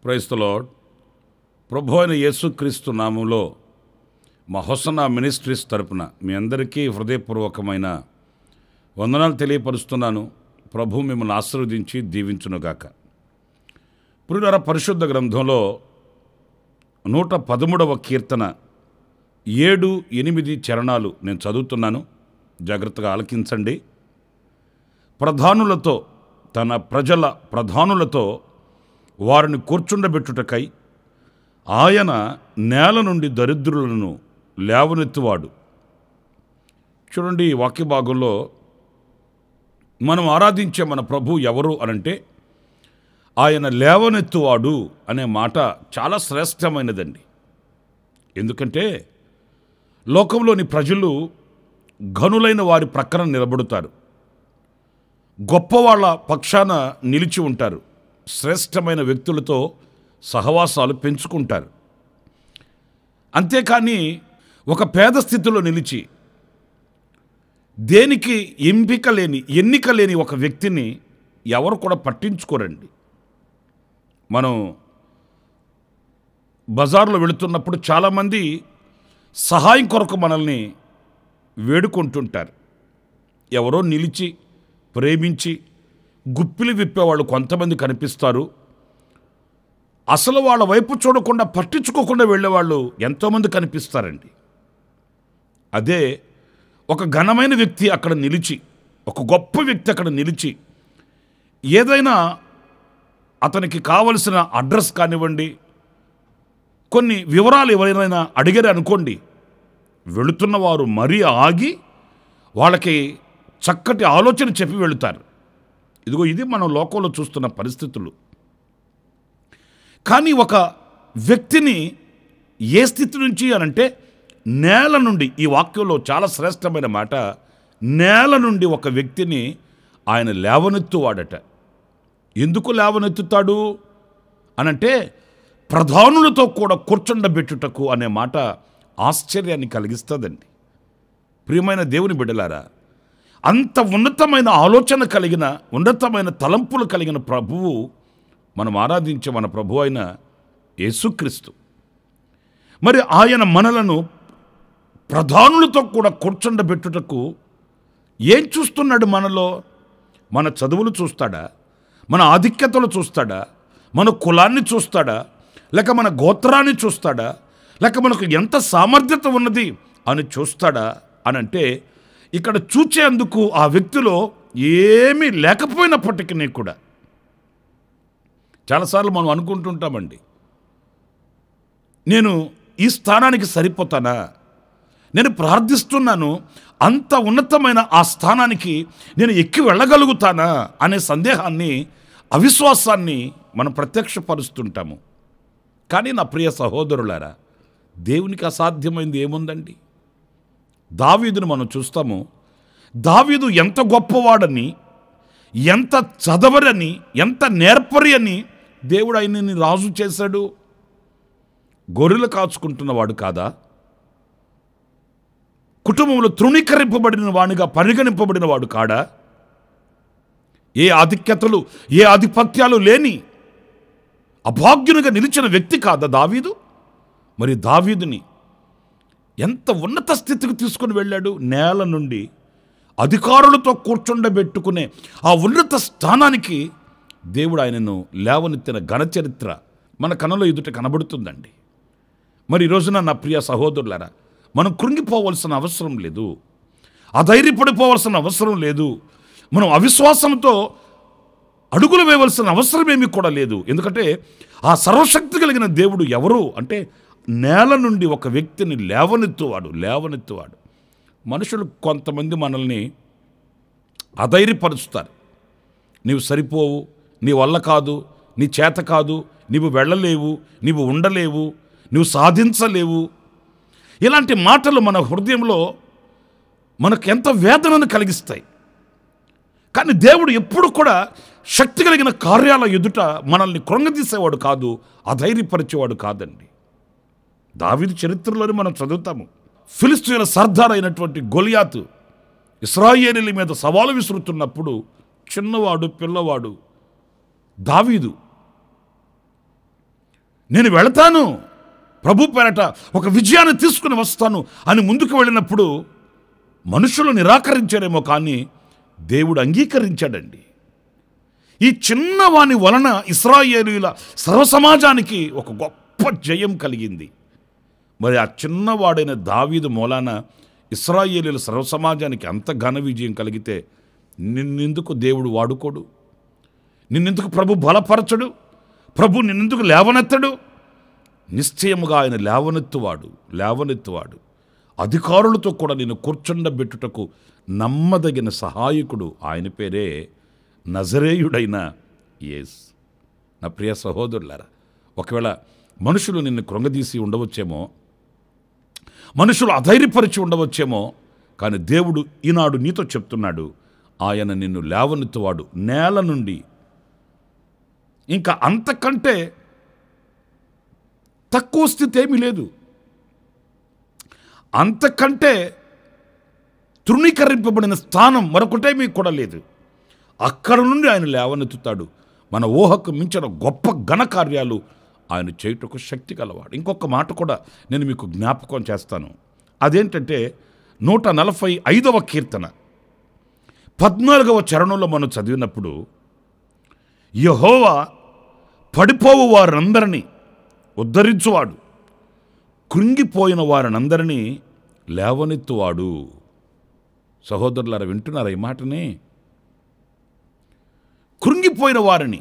Praise the lord. ప్రభు అయిన యేసుక్రీస్తు నామంలో మా హొసన్నా మినిస్ట్రీస్ తరపున మీ అందరికీ హృదయపూర్వకమైన వందనాలు తెలియపరుస్తున్నాను. ప్రభు మిమ్మల్ని ఆశీర్వదించి దీవించునుగాక. ప్రియులారా, పరిశుద్ధ గ్రంథంలో 113వ కీర్తన 7-8 చరణాలు నేను చదువుతున్నాను. జాగ్రత్తగా ఆలకించండి. ప్రధానులతో, తన ప్రజల ప్రధానులతో వారిని కూర్చుండబెట్టుటకై ఆయన నేల నుండి దరిద్రులను లేవనెత్తువాడు. చూడండి, ఈ వాక్య భాగంలో మనం ఆరాధించే మన ప్రభు ఎవరు అనంటే ఆయన లేవనెత్తువాడు అనే మాట చాలా శ్రేష్టమైనదండి. ఎందుకంటే లోకంలోని ప్రజలు ఘనులైన వారి ప్రక్కన నిలబడుతారు, గొప్పవాళ్ళ పక్షాన నిలిచి ఉంటారు, శ్రేష్టమైన వ్యక్తులతో సహవాసాలు పెంచుకుంటారు. అంతేకాని ఒక పేద స్థితిలో నిలిచి దేనికి ఎన్నిక లేని ఒక వ్యక్తిని ఎవరు కూడా పట్టించుకోరండి. మనం బజార్లో వెళుతున్నప్పుడు చాలామంది సహాయం కొరకు మనల్ని వేడుకుంటుంటారు. ఎవరో నిలిచి ప్రేమించి గుప్పిలి విప్పేవాళ్ళు కొంతమంది కనిపిస్తారు. అసలు వాళ్ళ వైపు చూడకుండా పట్టించుకోకుండా వెళ్ళేవాళ్ళు ఎంతోమంది కనిపిస్తారండి. అదే ఒక ఘనమైన వ్యక్తి అక్కడ నిలిచి, ఒక గొప్ప వ్యక్తి అక్కడ నిలిచి ఏదైనా అతనికి కావలసిన అడ్రస్ కానివ్వండి, కొన్ని వివరాలు ఎవరైనా అడిగారు అనుకోండి, వెళుతున్న వారు మరీ ఆగి వాళ్ళకి చక్కటి ఆలోచన చెప్పి వెళుతారు. ఇదిగో ఇది మనం లోకంలో చూస్తున్న పరిస్థితులు. కానీ ఒక వ్యక్తిని ఏ స్థితి నుంచి అనంటే నేల నుండి, ఈ వాక్యంలో చాలా శ్రేష్టమైన మాట, నేల నుండి ఒక వ్యక్తిని ఆయన లేవనెత్తువాడట. ఎందుకు లేవనెత్తుతాడు అనంటే ప్రధానులతో కూడా కూర్చుండబెట్టుటకు అనే మాట ఆశ్చర్యాన్ని కలిగిస్తుందండి. ప్రియమైన దేవుని బిడ్డలారా, అంత ఉన్నతమైన ఆలోచన కలిగిన, ఉన్నతమైన తలంపులు కలిగిన ప్రభువు, మనం ఆరాధించే మన ప్రభు అయిన యేసుక్రీస్తు. మరి ఆయన మనలను ప్రధానులతో కూడా కూర్చుండబెట్టుటకు ఏం చూస్తున్నాడు మనలో? మన చదువులు చూస్తాడా? మన ఆధిక్యతలు చూస్తాడా? మన కులాన్ని చూస్తాడా? లేక మన గోత్రాన్ని చూస్తాడా? లేక మనకు ఎంత సామర్థ్యత ఉన్నది అని చూస్తాడా అనంటే, ఇక్కడ చూచేందుకు ఆ వ్యక్తిలో ఏమీ లేకపోయినప్పటికీ కూడా చాలాసార్లు మనం అనుకుంటుంటామండి, నేను ఈ స్థానానికి సరిపోతానా, నేను ప్రార్థిస్తున్నాను, అంత ఉన్నతమైన ఆ స్థానానికి నేను ఎక్కి వెళ్ళగలుగుతానా అనే సందేహాన్ని, అవిశ్వాసాన్ని మనం ప్రత్యక్షపరుస్తుంటాము. కానీ నా ప్రియ సహోదరులారా, దేవునికి అసాధ్యమైంది ఏముందండి? దావీదును మనం చూస్తాము. దావీదు ఎంత గొప్పవాడని, ఎంత చదవరని, ఎంత నేర్పరి అని దేవుడు ఆయనని రాజు చేశాడు. గొర్రెలు కాచుకుంటున్నవాడు కాదా? కుటుంబంలో తృణీకరింపబడిన వాడిగా పరిగణింపబడిన వాడు కాడా? ఏ ఆధిక్యతలు, ఏ ఆధిపత్యాలు లేని అభాగ్యునిగా నిలిచిన వ్యక్తి కాదా దావీదు? మరి దావీదుని ఎంత ఉన్నత స్థితికి తీసుకుని వెళ్ళాడు. నేల నుండి అధికారులతో కూర్చుండబెట్టుకునే ఆ ఉన్నత స్థానానికి దేవుడు ఆయనను లేవనెత్తిన ఘనచరిత్ర మన కనుల ఎదుట కనబడుతుందండి. మరి ఈ రోజున నా ప్రియ సహోదరులారా, మనం కృంగిపోవలసిన అవసరం లేదు, అధైర్యపడిపోవలసిన అవసరం లేదు, మనం అవిశ్వాసంతో అడుగులు వేయవలసిన అవసరమేమీ కూడా లేదు. ఎందుకంటే ఆ సర్వశక్తి కలిగిన దేవుడు ఎవరు అంటే నేల నుండి ఒక వ్యక్తిని లేవనెత్తువాడు. మనుషులు కొంతమంది మనల్ని అధైర్యపరుస్తారు, నీవు సరిపోవు, నీ వల్ల కాదు, నీ చేత కాదు, నీవు వెళ్ళలేవు, నీవు ఉండలేవు, నువ్వు సాధించలేవు. ఇలాంటి మాటలు మన హృదయంలో మనకు ఎంత వేదనను కలిగిస్తాయి. కానీ దేవుడు ఎప్పుడు కూడా శక్తి కలిగిన కార్యాల ఎదుట మనల్ని కృంగదీసేవాడు కాదు, అధైర్యపరిచేవాడు కాదండి. దావీదు చరిత్రలోనే మనం చదువుతాము. ఫిలిష్తీయుల సర్దార్ అయినటువంటి గొలియాతు ఇశ్రాయేలీయుల మీద సవాలు విసురుతున్నప్పుడు చిన్నవాడు, పిల్లవాడు దావీదు, నేను వెళతాను, ప్రభు పేరట ఒక విజయాన్ని తీసుకుని వస్తాను అని ముందుకు వెళ్ళినప్పుడు మనుషులు నిరాకరించారేమో కానీ దేవుడు అంగీకరించాడండి. ఈ చిన్నవాని వలన ఇశ్రాయేలీయుల సర్వసమాజానికి ఒక గొప్ప జయం కలిగింది. మరి ఆ చిన్నవాడైన దావీదు మూలాన ఇశ్రాయేలీయుల సర్వసమాజానికి అంత ఘన విజయం కలిగితే నిన్నెందుకు దేవుడు వాడుకోడు? నిన్నెందుకు ప్రభు బలపరచడు? ప్రభు నిన్నెందుకు లేవనెత్తడు? నిశ్చయముగా ఆయన లేవనెత్తువాడు. అధికారులతో కూడా నేను కూర్చుండబెట్టుటకు నమ్మదగిన సహాయకుడు. ఆయన పేరే నజరేయుడైన యేసు. నా ప్రియ సహోదరులారా, ఒకవేళ మనుషులు నిన్ను కృంగదీసి ఉండవచ్చేమో, మనుషులు అధైర్యపరిచి ఉండవచ్చేమో, కానీ దేవుడు ఈనాడు నీతో చెప్తున్నాడు, ఆయన నిన్ను లేవనెత్తువాడు నేల నుండి. ఇంకా అంతకంటే తక్కువ స్థితి ఏమీ లేదు, అంతకంటే తృణీకరింపబడిన స్థానం మరొకటేమీ కూడా లేదు. అక్కడ నుండి ఆయన లేవనెత్తుతాడు. మన ఊహకు మించిన గొప్ప ఘనకార్యాలు ఆయన చేయుటకు శక్తి గలవాడు. ఇంకొక మాట కూడా నేను మీకు జ్ఞాపకం చేస్తాను. అదేంటంటే 145వ కీర్తన 14వ చరణంలో మనం చదివినప్పుడు, యెహోవా పడిపోవు వారందరినీ ఉద్ధరించువాడు, కృంగిపోయిన వారినందరినీ లేవనెత్తువాడు. సహోదరులారా, వింటున్నారా ఈ మాటని? కృంగిపోయిన వారిని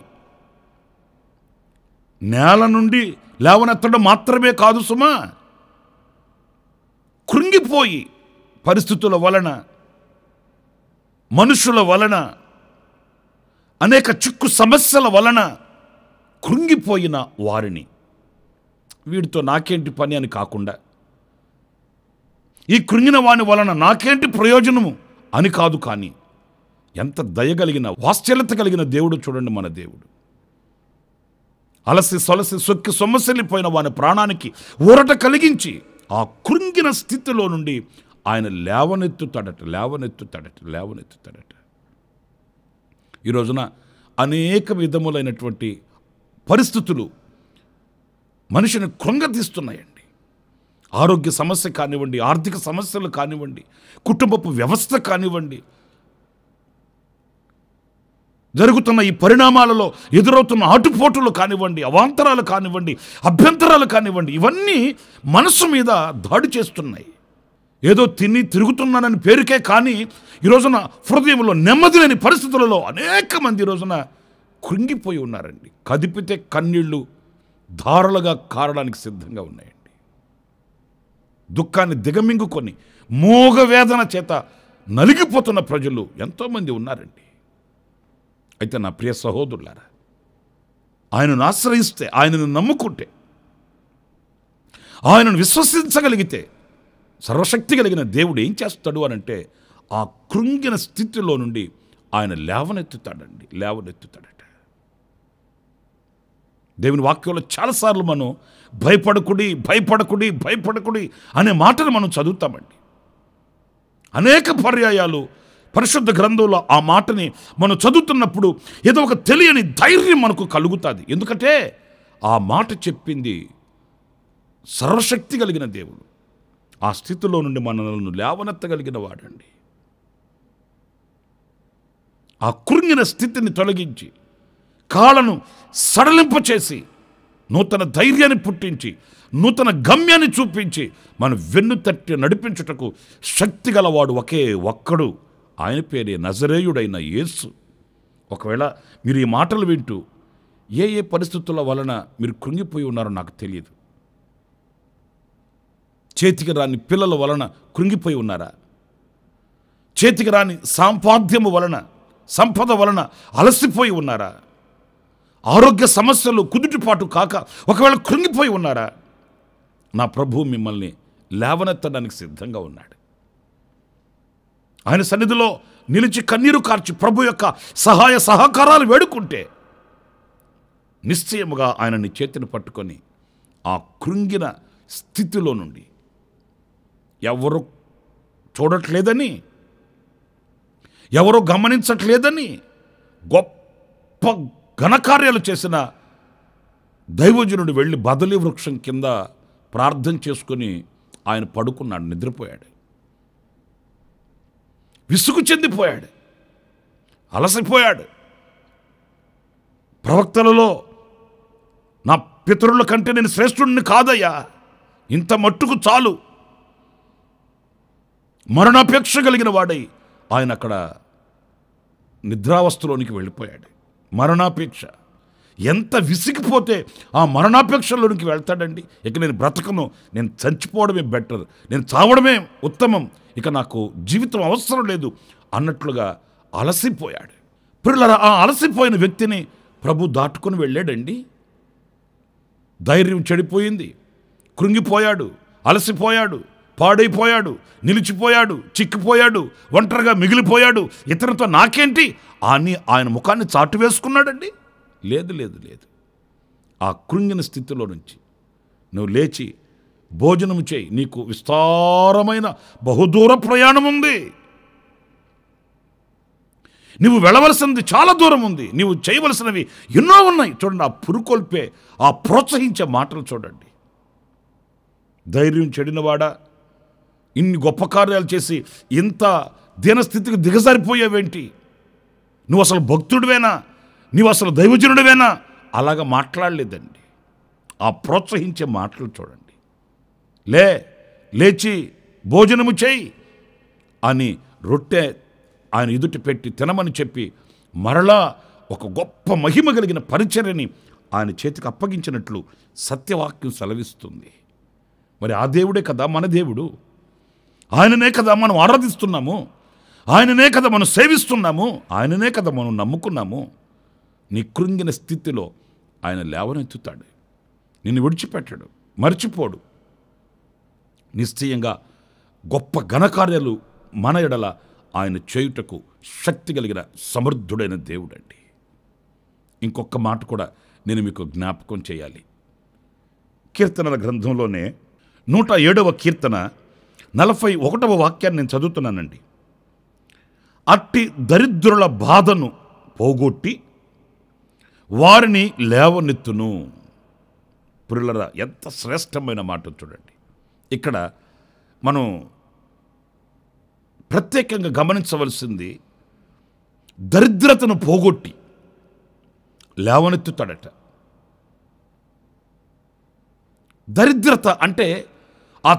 నేల నుండి లేవనెత్తడం మాత్రమే కాదు సుమా, కృంగిపోయి పరిస్థితుల వలన, మనుషుల వలన, అనేక చిక్కు సమస్యల వలన కృంగిపోయిన వారిని, వీడితో నాకేంటి పని అని కాకుండా, ఈ కృంగిన వాని వలన నాకేంటి ప్రయోజనము అని కాదు, కానీ ఎంత దయగలిగిన, వాత్సల్యత కలిగిన దేవుడు చూడండి మన దేవుడు. అలసి సొలసి సొక్కి సొమ్మసిల్లిపోయిన వాని ప్రాణానికి ఊరట కలిగించి ఆ కృంగిన స్థితిలో నుండి ఆయన లేవనెత్తుతాడట. ఈ రోజున అనేక విధములైనటువంటి పరిస్థితులు మనిషిని కృంగతీస్తున్నాయండి. ఆరోగ్య సమస్య కానివ్వండి, ఆర్థిక సమస్యలు కానివ్వండి, కుటుంబపు వ్యవస్థ కానివ్వండి, జరుగుతున్న ఈ పరిణామాలలో ఎదురవుతున్న ఆటుపోటులు కానివ్వండి, అవాంతరాలు కానివ్వండి, అభ్యంతరాలు కానివ్వండి, ఇవన్నీ మనసు మీద దాడి చేస్తున్నాయి. ఏదో తిని తిరుగుతున్నానని పేరుకే కానీ ఈ రోజున హృదయంలో నెమ్మది లేని పరిస్థితులలో అనేక మంది ఈ రోజున కృంగిపోయి ఉన్నారండి. కదిపితే కన్నీళ్లు ధారలుగా కారడానికి సిద్ధంగా ఉన్నాయండి. దుఃఖాన్ని దిగమింగుకొని మోగ వేదన చేత నలిగిపోతున్న ప్రజలు ఎంతోమంది ఉన్నారండి. అయితే నా ప్రియ సహోదరులారా, ఆయనను ఆశ్రయిస్తే, ఆయనను నమ్ముకుంటే, ఆయనను విశ్వసించగలిగితే సర్వశక్తి కలిగిన దేవుడు ఏం చేస్తాడు అనంటే, ఆ కృంగిన స్థితిలో నుండి ఆయన లేవనెత్తుతాడట. దేవుని వాక్యంలో చాలాసార్లు మనం భయపడకుడి అనే మాటలు మనం చదువుతామండి. అనేక పర్యాయాలు పరిశుద్ధ గ్రంథంలో ఆ మాటని మనం చదువుతున్నప్పుడు ఏదో ఒక తెలియని ధైర్యం మనకు కలుగుతుంది. ఎందుకంటే ఆ మాట చెప్పింది సర్వశక్తి కలిగిన దేవుడు. ఆ స్థితిలో నుండి మనల్ని లేవనెత్తగలిగిన వాడండి. ఆ కృంగిన స్థితిని తొలగించి, కాళ్ళను సడలింపచేసి, నూతన ధైర్యాన్ని పుట్టించి, నూతన గమ్యాన్ని చూపించి, మన వెన్ను తట్టి నడిపించుటకు శక్తి గలవాడు ఒకే ఒక్కడు. ఆయన పేరే నజరేయుడైన యేసు. ఒకవేళ మీరు ఈ మాటలు వింటూ ఏ పరిస్థితుల వలన మీరు కృంగిపోయి ఉన్నారో నాకు తెలియదు. చేతికి రాని పిల్లల వలన కృంగిపోయి ఉన్నారా? చేతికి రాని సంపాద్యము వలన, సంపద వలన అలసిపోయి ఉన్నారా? ఆరోగ్య సమస్యలు కుదుటిపాటు కాక ఒకవేళ కృంగిపోయి ఉన్నారా? నా ప్రభువు మిమ్మల్ని లేవనెత్తడానికి సిద్ధంగా ఉన్నాడు. ఆయన సన్నిధిలో నిలిచి కన్నీరు కార్చి ప్రభు యొక్క సహాయ సహకారాలు వేడుకుంటే నిశ్చయముగా ఆయన నీ చేతిని పట్టుకొని ఆ కృంగిన స్థితిలో నుండి, ఎవరు చూడట్లేదని, ఎవరో గమనించట్లేదని గొప్ప ఘనకార్యాలు చేసిన దైవజనుడు వెళ్ళి బదలి వృక్షం కింద ప్రార్థన చేసుకొని ఆయన పడుకున్నాడు, నిద్రపోయాడు. విసుగు చెందిపోయాడు, అలసిపోయాడు. ప్రవక్తలలో నా పితరుల కంటే నేను శ్రేష్ఠుడిని కాదయ్యా, ఇంత మట్టుకు చాలు, మరణాపేక్ష కలిగిన వాడై ఆయన అక్కడ నిద్రావస్థలోనికి వెళ్ళిపోయాడు. మరణాపేక్ష. ఎంత విసిగిపోతే ఆ మరణాపేక్షలోనికి వెళ్తాడండి. ఇక నేను బ్రతకను, నేను చచ్చిపోవడమే బెటర్, నేను చావడమే ఉత్తమం, ఇక నాకు జీవితం అవసరం లేదు అన్నట్లుగా అలసిపోయాడు. పిల్లల ఆ అలసిపోయిన వ్యక్తిని ప్రభు దాటుకొని వెళ్ళాడండి. ధైర్యం చెడిపోయింది, కృంగిపోయాడు, అలసిపోయాడు, పాడైపోయాడు, నిలిచిపోయాడు, చిక్కిపోయాడు, ఒంటరిగా మిగిలిపోయాడు. ఇతరులతో నాకేంటి అని ఆయన ముఖాన్ని చాటు వేసుకున్నాడండి. లేదు లేదు లేదు. ఆ కృంగిన స్థితిలో నుంచి నువ్వు లేచి భోజనం చేయి, నీకు విస్తారమైన బహుదూర ప్రయాణం ఉంది, నువ్వు వెళ్ళవలసినది చాలా దూరం ఉంది, నీవు చేయవలసినవి ఎన్నో ఉన్నాయి. చూడండి, ఆ పురుకొల్పే, ఆ ప్రోత్సహించే మాటలు చూడండి. ధైర్యం చెడినవాడా, ఇన్ని గొప్ప కార్యాలు చేసి ఇంత దీనస్థితికి దిగజారిపోయావేంటి, నువ్వు అసలు భక్తుడివేనా, నువ్వు అసలు దైవజనుడివేనా? అలాగా మాట్లాడలేదండి. ఆ ప్రోత్సహించే మాటలు చూడండి. లేచి భోజనము చేయి అని రొట్టె ఆయన ఎదుటి పెట్టి తినమని చెప్పి మరలా ఒక గొప్ప మహిమ కలిగిన పరిచర్యని ఆయన చేతికి అప్పగించినట్లు సత్యవాక్యం సెలవిస్తుంది. మరి ఆ దేవుడే కదా మన దేవుడు, ఆయననే కదా మనం ఆరాధిస్తున్నాము, ఆయననే కదా మనం సేవిస్తున్నాము, ఆయననే కదా మనం నమ్ముకున్నాము. నీ కృంగిన స్థితిలో ఆయన లేవనెత్తుతాడు, నిన్ను విడిచిపెట్టాడు, మర్చిపోడు. నిశ్చయంగా గొప్ప ఘనకార్యాలు మన ఎడల ఆయన చేయుటకు శక్తి కలిగిన సమర్థుడైన దేవుడండి. ఇంకొక మాట కూడా నేను మీకు జ్ఞాపకం చేయాలి. కీర్తనల గ్రంథంలోనే 107వ కీర్తన 41వ వాక్యాన్ని నేను చదువుతున్నానండి. అట్టి దరిద్రుల బాధను పోగొట్టి వారిని లేవనెత్తును. ప్రియులారా, ఎంత శ్రేష్టమైన మాట చూడండి. ఇక్కడ మనం ప్రత్యేకంగా గమనించవలసింది, దరిద్రతను పోగొట్టి లేవనెత్తుతాడట. దరిద్రత అంటే ఆ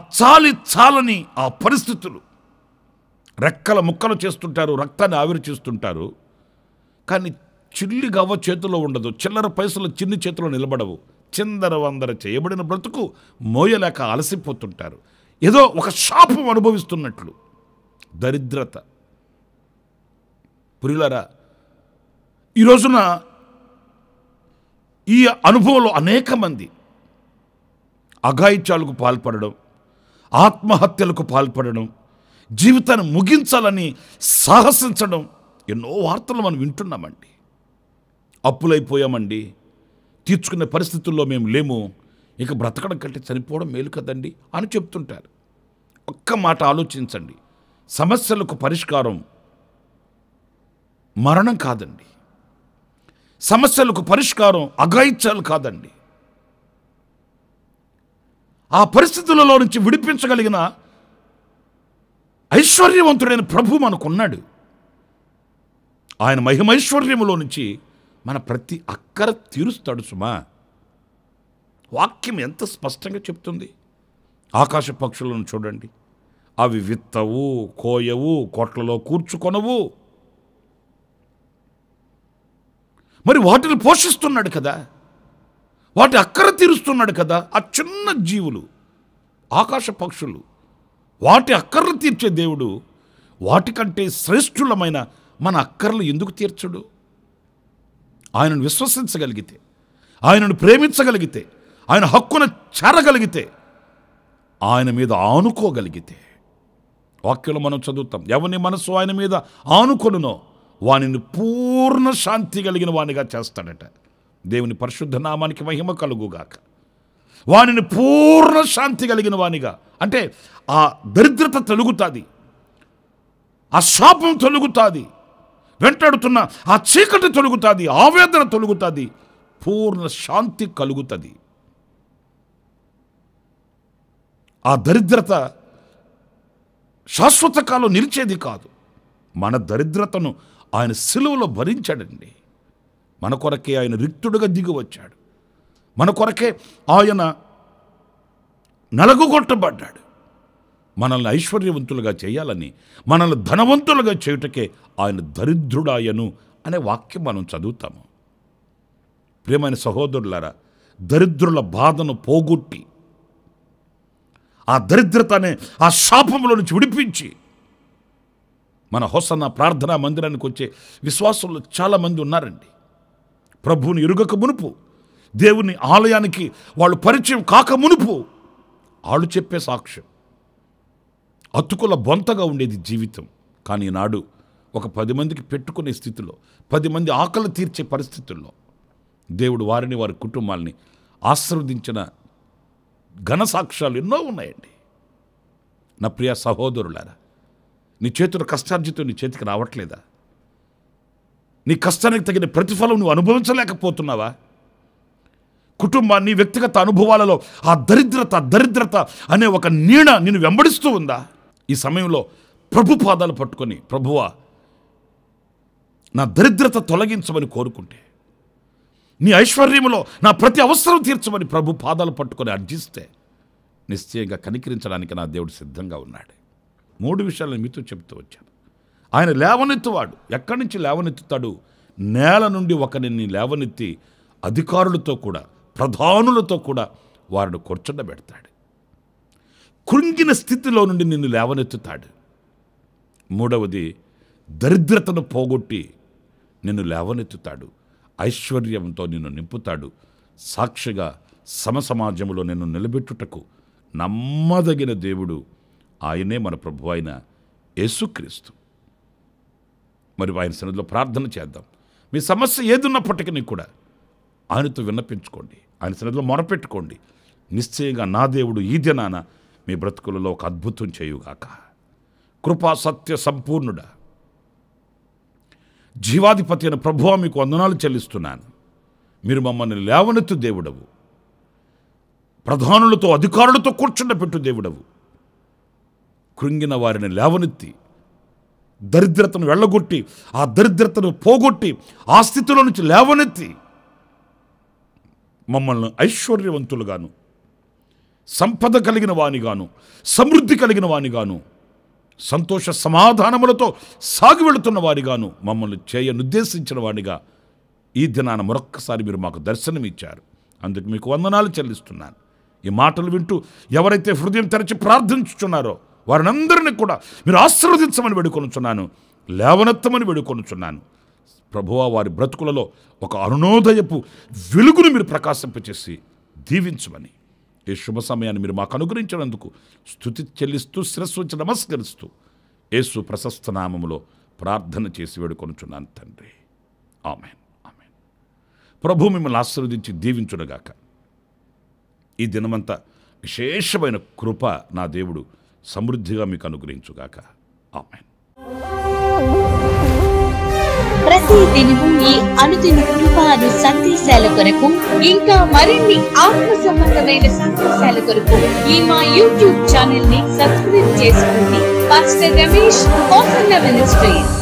చాలని ఆ పరిస్థితులు. రెక్కల ముక్కలు చేస్తుంటారు, రక్తాన్ని ఆవిరి చేస్తుంటారు, కానీ చిల్లి గవ్వ చేతిలో ఉండదు, చిల్లర పైసలు చిన్ని చేతిలో నిలబడవు. చిందరవందర చేయబడిన బ్రతుకు మోయలేక అలసిపోతుంటారు. ఏదో ఒక శాపం అనుభవిస్తున్నట్లు దరిద్రత. ప్రియులారా, ఈ రోజున ఈ అనుభవంలో అనేక మంది అఘాయిత్యాలకు పాల్పడడం, ఆత్మహత్యలకు పాల్పడడం, జీవితాన్ని ముగించాలని సాహసించడం ఎన్నో వార్తలు మనం వింటున్నామండి. అప్పులైపోయామండి, తీర్చుకునే పరిస్థితుల్లో మేము లేము, ఇక బ్రతకడం కంటే చనిపోవడం మేలు కదండి అని చెప్తుంటారు. ఒక్క మాట ఆలోచించండి, సమస్యలకు పరిష్కారం మరణం కాదండి, సమస్యలకు పరిష్కారం అఘాయిత్యాలు కాదండి. ఆ పరిస్థితులలో నుంచి విడిపించగలిగిన ఐశ్వర్యవంతుడైన ప్రభు మనకున్నాడు. ఆయన మహిమైశ్వర్యములో నుంచి మన ప్రతి అక్కర తీరుస్తాడు సుమా. వాక్యం ఎంత స్పష్టంగా చెప్తుంది. ఆకాశ పక్షులను చూడండి, అవి విత్తవు, కోయవు, కోట్లలో కూర్చుకొనవు, మరి వాటిని పోషిస్తున్నాడు కదా, వాటి అక్కర తీరుస్తున్నాడు కదా. ఆ చిన్న జీవులు, ఆకాశ పక్షులు, వాటి అక్కర్లు తీర్చే దేవుడు వాటికంటే శ్రేష్ఠులమైన మన అక్కర్లు ఎందుకు తీర్చడు? ఆయనను విశ్వసించగలిగితే, ఆయనను ప్రేమించగలిగితే, ఆయన హక్కును చేరగలిగితే, ఆయన మీద ఆనుకోగలిగితే. వాక్యంలో మనం చదువుతాం, ఎవని మనసు ఆయన మీద ఆనుకొనునో వానిని పూర్ణ శాంతి కలిగిన వానిగా చేస్తాడట. దేవుని పరిశుద్ధ నామానికి మహిమ కలుగుగాక. వానిని పూర్ణ శాంతి కలిగిన వానిగా అంటే ఆ దరిద్రత తొలుగుతుంది, ఆ శాపం తొలుగుతుంది, వెంటాడుతున్న ఆ చీకటి తొలుగుతుంది, ఆవేదన తొలుగుతుంది, పూర్ణ శాంతి కలుగుతుంది. ఆ దరిద్రత శాశ్వత కాలం నిలిచేది కాదు. మన దరిద్రతను ఆయన సిలువలో భరించాడండి. మన కొరకే ఆయన రిక్తుడుగా దిగి వచ్చాడు. మన కొరకే ఆయన నలగొట్టబడ్డాడు. మనల్ని ఐశ్వర్యవంతులుగా చేయాలని, మనల్ని ధనవంతులుగా చేయుటకే ఆయన దరిద్రుడాయను అనే వాక్యం మనం చదువుతాము. ప్రియమైన సహోదరులారా, దరిద్రుల బాధను పోగొట్టి, ఆ దరిద్రత అనే ఆ శాపంలో నుంచి విడిపించి, మన హోసన్న ప్రార్థనా మందిరానికి వచ్చే విశ్వాసులు చాలామంది ఉన్నారండి. ప్రభువుని ఎరుగక మునుపు, దేవుని ఆలయానికి వాళ్ళు పరిచయం కాక మునుపు వాళ్ళు చెప్పే సాక్ష్యం, అతుకుల బొంతగా ఉండేది జీవితం. కానీ ఈనాడు ఒక 10 మందికి పెట్టుకునే స్థితిలో, 10 మంది ఆకలి తీర్చే పరిస్థితుల్లో దేవుడు వారిని, వారి కుటుంబాలని ఆశీర్వదించిన ఘన సాక్ష్యాలు ఎన్నో ఉన్నాయండి. నా ప్రియ సహోదరులారా, నీ చేతుల కష్టార్జితం నీ చేతికి రావట్లేదా? నీ కష్టానికి తగిన ప్రతిఫలం నువ్వు అనుభవించలేకపోతున్నావా? కుటుంబాన్ని, వ్యక్తిగత అనుభవాలలో ఆ దరిద్రత అనే ఒక నీడ నిన్ను వెంబడిస్తూ ఉందా? ఈ సమయంలో ప్రభు పాదాలు పట్టుకొని, ప్రభువా నా దరిద్రత తొలగించమని కోరుకుంటే, నీ ఐశ్వర్యములో నా ప్రతి అవసరం తీర్చమని ప్రభు పాదాలు పట్టుకొని అర్జిస్తే, నిశ్చయంగా కనికరించడానికి నా దేవుడు సిద్ధంగా ఉన్నాడు. 3 విషయాలను మీతో చెప్తూ వచ్చాను. ఆయన లేవనెత్తువాడు. ఎక్కడి నుంచి లేవనెత్తుతాడు? నేల నుండి ఒకరిని లేవనెత్తి అధికారులతో కూడా, ప్రధానులతో కూడా వారిని కూర్చుండబెడతాడు. కృంగిన స్థితిలో నుండి నిన్ను లేవనెత్తుతాడు. 3వది, దరిద్రతను పోగొట్టి నిన్ను లేవనెత్తుతాడు. ఐశ్వర్యంతో నిన్ను నింపుతాడు. సాక్షిగా సమసమాజంలో నిన్ను నిలబెట్టుటకు నమ్మదగిన దేవుడు ఆయనే మన ప్రభు అయిన యేసుక్రీస్తు. మరి ఆయన సన్నిధిలో ప్రార్థన చేద్దాం. మీ సమస్య ఏదున్నప్పటికీ కూడా ఆయనతో విన్నపించుకోండి, ఆయన సన్నిధిలో మొరపెట్టుకోండి. నిశ్చయంగా నా దేవుడు ఈ దినాన మీ బ్రతుకులలో ఒక అద్భుతం చేయుగాక. కృపా సత్య సంపూర్ణుడా, జీవాధిపతి అయిన ప్రభువా, మీకు వందనాలు చెల్లిస్తున్నాను. మీరు మమ్మల్ని లేవనెత్తు దేవుడవు, ప్రధానులతో, అధికారులతో కూర్చుండబెట్టు దేవుడవు. కృంగిన వారిని లేవనెత్తి, దరిద్రతను వెళ్ళగొట్టి, ఆ దరిద్రతను పోగొట్టి, ఆ స్థితిలో నుంచి లేవనెత్తి మమ్మల్ని ఐశ్వర్యవంతులుగాను, సంపద కలిగిన వానిగాను, సమృద్ధి కలిగిన వానిగాను, సంతోష సమాధానములతో సాగి వెళుతున్న వారిగాను మమ్మల్ని చేయనుద్దేశించిన వాడిగా ఈ దినాన మరొక్కసారి మీరు మాకు దర్శనమిచ్చారు. అందుకు మీకు వందనాలు చెల్లిస్తున్నాను. ఈ మాటలు వింటూ ఎవరైతే హృదయం తెరచి ప్రార్థించుచున్నారో వారినందరినీ కూడా మీరు ఆశీర్వదించమని వేడుకొనుచున్నాను, లేవనెత్తమని వేడుకొనుచున్నాను. ప్రభువా, వారి బ్రతుకులలో ఒక అరుణోదయపు వెలుగును మీరు ప్రకాశింపచేసి దీవించమని ఈ శుభ సమయాన్ని మీరు మాకు అనుగ్రహించినందుకు స్తుతి చెల్లిస్తూ, శిరస్సు ఉంచి నమస్కరిస్తూ యేసు ప్రశస్త నామములో ప్రార్థన చేసి వేడుకొనుచున్నాను తండ్రి. ఆమేన్, ఆమేన్. ప్రభు మిమ్మల్ని ఆశీర్వదించి దీవించునుగాక. ఈ దినమంతా విశేషమైన కృప నా దేవుడు సమృద్ధిగా మీకు అనుగ్రహించుగాక. ఆమేన్. ప్రతి దినము ఈ అనుదిన కృపాను సందేశాల కొరకు, ఇంకా మరిన్ని ఆత్మ సంబంధమైన సందేశాల కొరకు ఈ మా యూట్యూబ్ ఛానల్ ని సబ్స్క్రైబ్ చేసుకోండి. Pastor Ramesh, hosanna ministries.